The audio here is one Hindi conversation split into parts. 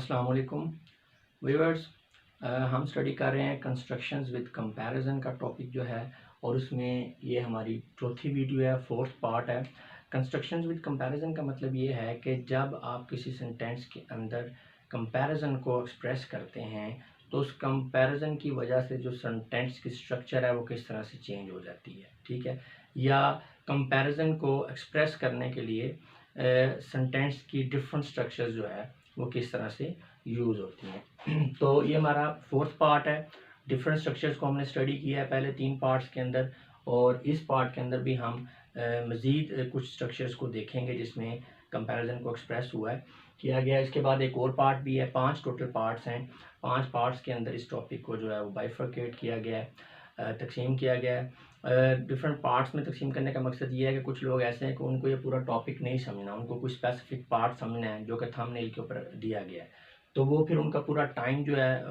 अस्सलाम वालेकुम व्यूअर्स। हम स्टडी कर रहे हैं कंस्ट्रक्शंस विद कंपैरिजन का टॉपिक जो है, और उसमें ये हमारी चौथी वीडियो है, फोर्थ पार्ट है। कंस्ट्रक्शंस विद कंपैरिजन का मतलब ये है कि जब आप किसी सेंटेंस के अंदर कंपैरिजन को एक्सप्रेस करते हैं तो उस कंपैरिजन की वजह से जो सेंटेंस की स्ट्रक्चर है वो किस तरह से चेंज हो जाती है, ठीक है। या कंपैरिजन को एक्सप्रेस करने के लिए सेंटेंस की डिफरेंट स्ट्रक्चर्स जो है वो किस तरह से यूज़ होती हैं। तो ये हमारा फोर्थ पार्ट है। डिफरेंट स्ट्रक्चर्स को हमने स्टडी किया है पहले 3 पार्ट्स के अंदर, और इस पार्ट के अंदर भी हम मज़ीद कुछ स्ट्रक्चर्स को देखेंगे जिसमें कंपैरिजन को एक्सप्रेस हुआ है, किया गया। इसके बाद एक और पार्ट भी है, 5 टोटल पार्ट्स हैं। 5 पार्ट्स के अंदर इस टॉपिक को जो है वो बाइफरकेट किया गया है, तकसीम किया गया है। डिफरेंट पार्ट्स में तकसीम करने का मकसद ये है कि कुछ लोग ऐसे हैं कि उनको ये पूरा टॉपिक नहीं समझना, उनको कोई स्पेसिफिक पार्ट समझना है जो कि थंबनेल के ऊपर दिया गया है, तो वो फिर उनका पूरा टाइम जो है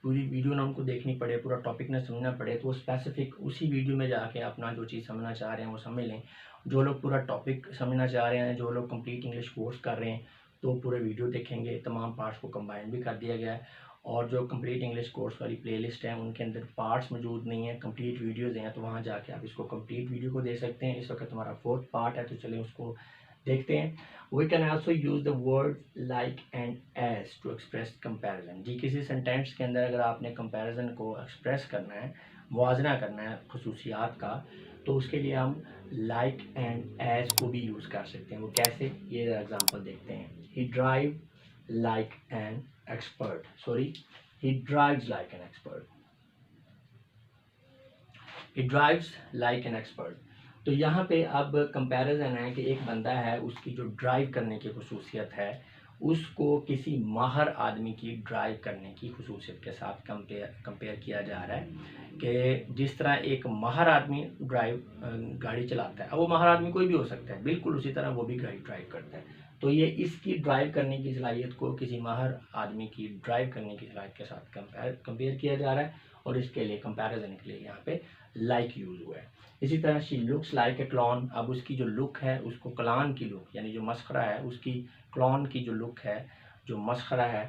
पूरी वीडियो ना उनको देखनी पड़े, पूरा टॉपिक ना समझना पड़े, तो वो स्पेसिफिक उसी वीडियो में जाके अपना जो चीज़ समझना चाह रहे हैं वो समझ लें। जो लोग पूरा टॉपिक समझना चाह रहे हैं, जो लोग कंप्लीट इंग्लिश कोर्स कर रहे हैं, तो पूरे वीडियो देखेंगे। तमाम पार्ट्स को कंबाइन भी कर दिया गया है, और जो कंप्लीट इंग्लिश कोर्स वाली प्लेलिस्ट है उनके अंदर पार्ट्स मौजूद नहीं है, कंप्लीट वीडियोज़ हैं, तो वहाँ जाके आप इसको कंप्लीट वीडियो को दे सकते हैं। इस वक्त हमारा फोर्थ पार्ट है, तो चलिए उसको देखते हैं। We can also use the word like and as to express comparison. जी, किसी सेंटेंस के अंदर अगर आपने कंपैरिजन को एक्सप्रेस करना है, मुआवजना करना है खसूसियात का, तो उसके लिए हम लाइक एंड एज को भी यूज़ कर सकते हैं। वो कैसे, ये एग्जांपल देखते हैं। He drive like an expert, sorry, he drives like an expert, he drives like an expert। तो यहाँ पे अब कंपैरिजन है कि एक बंदा है, उसकी जो ड्राइव करने की खसूसियत है उसको किसी माहर आदमी की ड्राइव करने की खसूसियत के साथ कंपेयर किया जा रहा है कि जिस तरह एक माहर आदमी गाड़ी चलाता है, अब वो माहर आदमी कोई भी हो सकता है, बिल्कुल उसी तरह वो भी गाड़ी ड्राइव करता है। तो ये इसकी ड्राइव करने की सलाहियत को किसी माहर आदमी की ड्राइव करने की सलाहियत के साथ कंपेयर किया जा रहा है, और इसके लिए कंपैरिजन के लिए यहाँ पे लाइक यूज़ हुआ है। इसी तरह she looks like a clone, अब उसकी जो लुक है उसको क्लॉन की लुक, यानी जो मस्खरा है उसकी, क्लॉन की जो लुक है, जो मस्खरा है,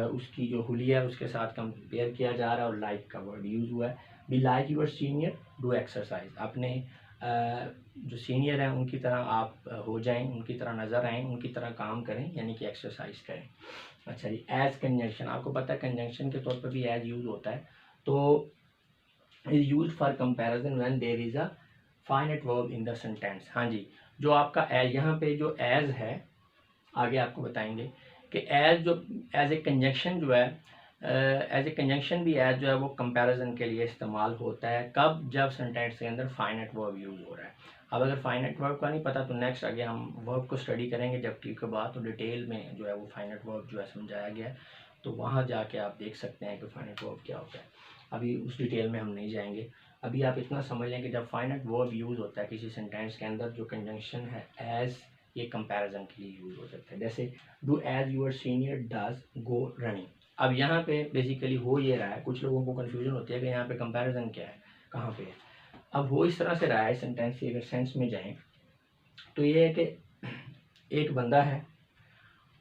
उसकी जो हुलिया है उसके साथ कंपेयर किया जा रहा है, और लाइक का वर्ड यूज़ हुआ है। Be like your senior, do exercise, अपने जो सीनियर हैं उनकी तरह आप हो जाएं, उनकी तरह नज़र आएँ, उनकी तरह काम करें, यानी कि एक्सरसाइज करें। अच्छा जी, एज कंजंक्शन, आपको पता है कंजंक्शन के तौर पर भी एज यूज़ होता है, तो is use for comparison when there is a finite verb in the sentence. हाँ जी, जो आपका एज, यहाँ पे जो एज है आगे आपको बताएंगे कि एज जो एज ए कंजंक्शन जो है, एज ए कंजंक्शन भी एज जो है वो कंपैरिजन के लिए इस्तेमाल होता है। कब? जब सेंटेंस के अंदर फाइनाइट वर्ब यूज़ हो रहा है। अब अगर फाइनाइट वर्ब का नहीं पता तो नेक्स्ट आगे हम वर्ब को स्टडी करेंगे जब टी के बाद, तो डिटेल में जो है वो फाइनाइट वर्ब जो है समझाया गया है, तो वहाँ जाके आप देख सकते हैं कि फाइनाइट वर्ब क्या होता है। अभी उस डिटेल में हम नहीं जाएंगे। अभी आप इतना समझ लें कि जब फाइनाइट वर्ब यूज़ होता है किसी सेंटेंस के अंदर, जो कंजंक्शन है एज, ये कंपैरिजन के लिए यूज़ हो सकता है। जैसे do as your senior does go running. अब यहाँ पे बेसिकली हो ये रहा है, कुछ लोगों को कन्फ्यूजन होती है कि यहाँ पे कंपैरिजन क्या है, कहाँ पे है। अब हो इस तरह से रहा है सेंटेंस की, अगर सेंस में जाएं तो ये है कि एक बंदा है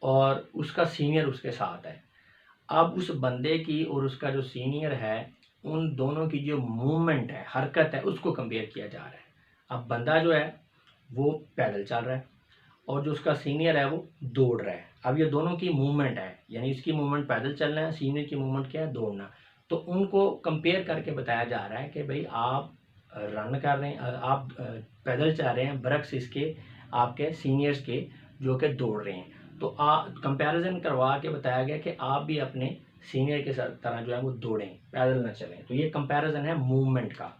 और उसका सीनियर उसके साथ है। अब उस बंदे की और उसका जो सीनियर है, उन दोनों की जो मूवमेंट है, हरकत है, उसको कंपेयर किया जा रहा है। अब बंदा जो है वो पैदल चल रहा है और जो उसका सीनियर है वो दौड़ रहा है। अब ये दोनों की मूवमेंट है, यानी इसकी मूवमेंट पैदल चलना है, सीनियर की मूवमेंट क्या है, दौड़ना। तो उनको कंपेयर करके बताया जा रहा है कि भाई आप रन कर रहे हैं, आप पैदल चल रहे हैं बरक्स इसके, आपके सीनियर्स के जो कि दौड़ रहे हैं। तो कंपैरिजन करवा के बताया गया कि आप भी अपने सीनियर के साथ तरह जो है वो दौड़ें, पैदल ना चलें। तो ये कंपैरिजन है मूवमेंट का।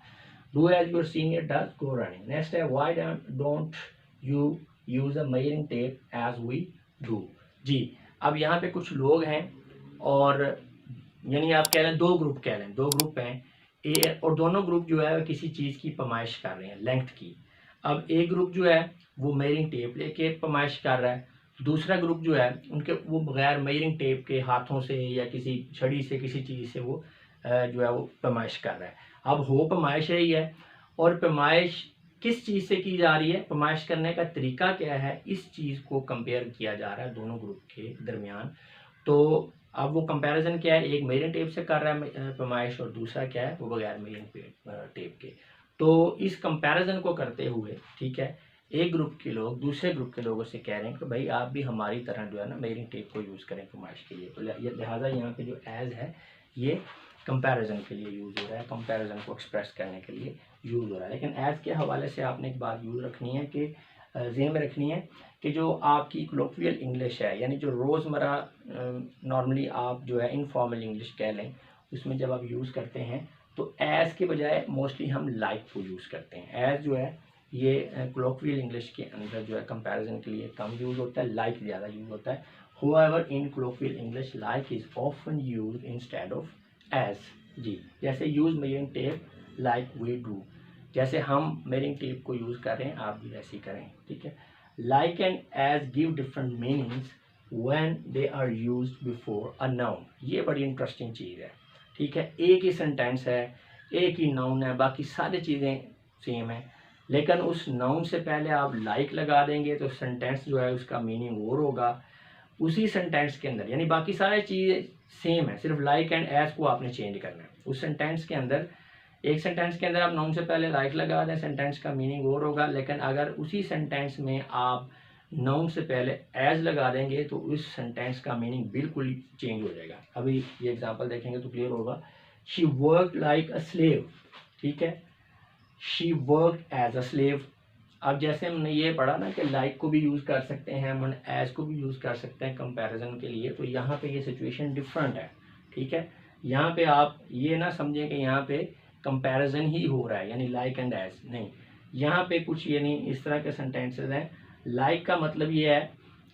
Do as your senior does go running. Next है why don't you use a measuring tape as we do. जी, अब यहाँ पे कुछ लोग हैं, और यानी आप कह लें दो ग्रुप, कह लें दो ग्रुप हैं, ए और दोनों ग्रुप जो है किसी चीज़ की पैमाइश कर रहे हैं, लेंथ की। अब एक ग्रुप जो है वो मेजरिंग टेप लेके पैमाइश कर रहा है, दूसरा ग्रुप जो है उनके वो बगैर मेजरिंग टेप के हाथों से या किसी छड़ी से किसी चीज़ से वो जो है वो पैमाइश कर रहा है। अब हो पैमाइश ही है, और पैमाइश किस चीज़ से की जा रही है, पैमाइश करने का तरीका क्या है, इस चीज़ को कंपेयर किया जा रहा है दोनों ग्रुप के दरमियान। तो अब वो कंपैरिजन क्या है, एक मेजरिंग टेप से कर रहा है पैमाइश और दूसरा क्या है वो बगैर मेजरिंग टेप के। तो इस कंपैरिजन को करते हुए ठीक है, एक ग्रुप के लोग दूसरे ग्रुप के लोगों से कह रहे हैं कि भाई आप भी हमारी तरह जो है ना मेजरिंग टेप को यूज़ करें पैमाइश के लिए। तो लिहाजा यहाँ पे जो एज है ये कंपैरिजन के लिए यूज़ हो रहा है, कंपैरिजन को एक्सप्रेस करने के लिए यूज़ हो रहा है। लेकिन एज के हवाले से आपने एक बात यूज़ रखनी है कि ज़हन में रखनी है कि जो आपकी कोलोक्वियल इंग्लिश है, यानी जो रोज़मर्रा नॉर्मली आप जो है इनफॉर्मल इंग्लिश कह लें, उसमें जब आप यूज़ करते हैं तो एज़ के बजाय मोस्टली हम लाइक को यूज़ करते हैं। एज़ जो है ये कोलोक्वियल इंग्लिश के अंदर जो है कंपैरिजन के लिए कम यूज़ होता है, लाइक ज़्यादा यूज़ होता है। However in colloquial English like is often use instead of as. जी, जैसे use measuring tape like we do, जैसे हम मेजरिंग टेप को यूज़ कर रहे हैं आप भी वैसे ही करें, ठीक है। Like and as give different meanings when they are used before a noun. ये बड़ी इंटरेस्टिंग चीज़ है, ठीक है। एक ही सेंटेंस है, एक ही नाउन है, बाकी सारी चीज़ें सेम है, लेकिन उस नाउन से पहले आप लाइक लगा देंगे तो सेंटेंस जो है उसका मीनिंग और होगा। उसी सेंटेंस के अंदर यानी बाकी सारी चीज़ें सेम है, सिर्फ लाइक एंड एज को आपने चेंज करना है। उस सेंटेंस के अंदर एक सेंटेंस के अंदर आप नाउन से पहले लाइक लगा दें, सेंटेंस का मीनिंग और होगा। लेकिन अगर उसी सेंटेंस में आप नाउन से पहले एज लगा देंगे तो उस सेंटेंस का मीनिंग बिल्कुल चेंज हो जाएगा। अभी ये एग्जांपल देखेंगे तो क्लियर होगा। She worked like a slave, ठीक है, she worked as a slave. अब जैसे हमने ये पढ़ा ना कि लाइक को भी यूज़ कर सकते हैं, हम एज को भी यूज़ कर सकते हैं कंपैरिजन के लिए, तो यहाँ पे ये सिचुएशन डिफरेंट है, ठीक है। यहाँ पे आप ये ना समझें कि यहाँ पे कंपैरिजन ही हो रहा है यानी लाइक एंड एज, नहीं। यहाँ पे कुछ यानी इस तरह के सेंटेंसेस हैं। लाइक का मतलब ये है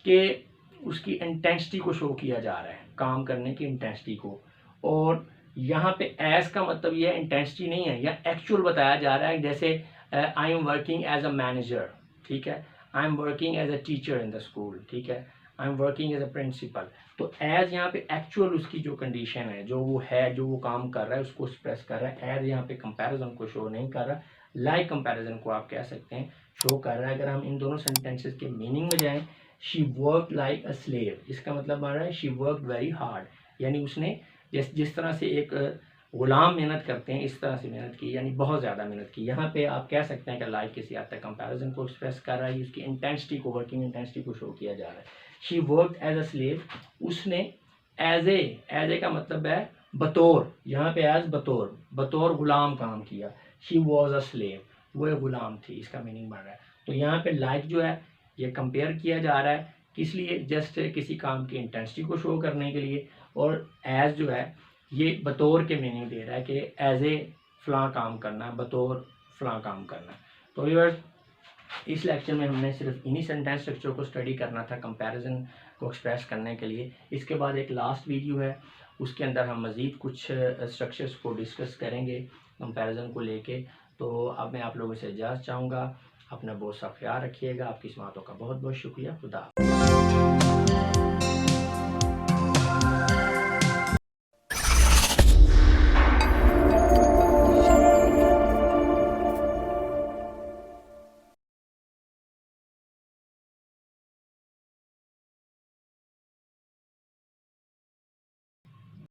कि उसकी इंटेंसिटी को शो किया जा रहा है, काम करने की इंटेंसिटी को। और यहाँ पे एज का मतलब ये इंटेंसिटी नहीं है, या एक्चुअल बताया जा रहा है। जैसे I am working as a manager, ठीक है, I am working as a teacher in the school, ठीक है, I am working as a principal. तो एज यहाँ पे एक्चुअल उसकी जो कंडीशन है, जो वो है, जो वो काम कर रहा है उसको एक्सप्रेस कर रहा है। एज यहाँ पे कंपैरिजन को शो नहीं कर रहा। लाइक कंपैरिजन को आप कह सकते हैं शो कर रहा है। अगर हम इन दोनों सेंटेंसेस के मीनिंग में जाएं, she work like a slave, इसका मतलब बन रहा है शी वर्क वेरी हार्ड, यानी उसने जिस तरह से एक गुलाम मेहनत करते हैं इस तरह से मेहनत की, यानी बहुत ज़्यादा मेहनत की। यहाँ पे आप कह सकते हैं कि लाइक किसी हद तक कंपैरिजन को एक्सप्रेस कर रहा है, उसकी इंटेंसिटी को, वर्किंग इंटेंसिटी को शो किया जा रहा है। She worked as a slave, उसने एज ए का मतलब है बतौर, यहाँ पे एज बतौर गुलाम काम किया। शी वॉज अ स्लेव, वो गुलाम थी, इसका मीनिंग बन रहा है। तो यहाँ पे लाइक जो है ये कंपेयर किया जा रहा है, किस लिए, जस्ट किसी काम की इंटेंसिटी को शो करने के लिए। और एज जो है ये बतौर के मीनिंग दे रहा है कि एज ए फलां काम करना, बतौर फलां काम करना। तो व्यूअर्स, इस लेक्चर में हमने सिर्फ इन्हीं सेंटेंस स्ट्रक्चर को स्टडी करना था कंपैरिजन को एक्सप्रेस करने के लिए। इसके बाद एक लास्ट वीडियो है, उसके अंदर हम मज़ीद कुछ स्ट्रक्चर्स को डिस्कस करेंगे कंपैरिजन को लेके। तो अब मैं आप लोगों से इजाज़त चाहूँगा। अपना बहुत सा ख्याल रखिएगा। आपकी समातों का बहुत बहुत शुक्रिया। खुदा।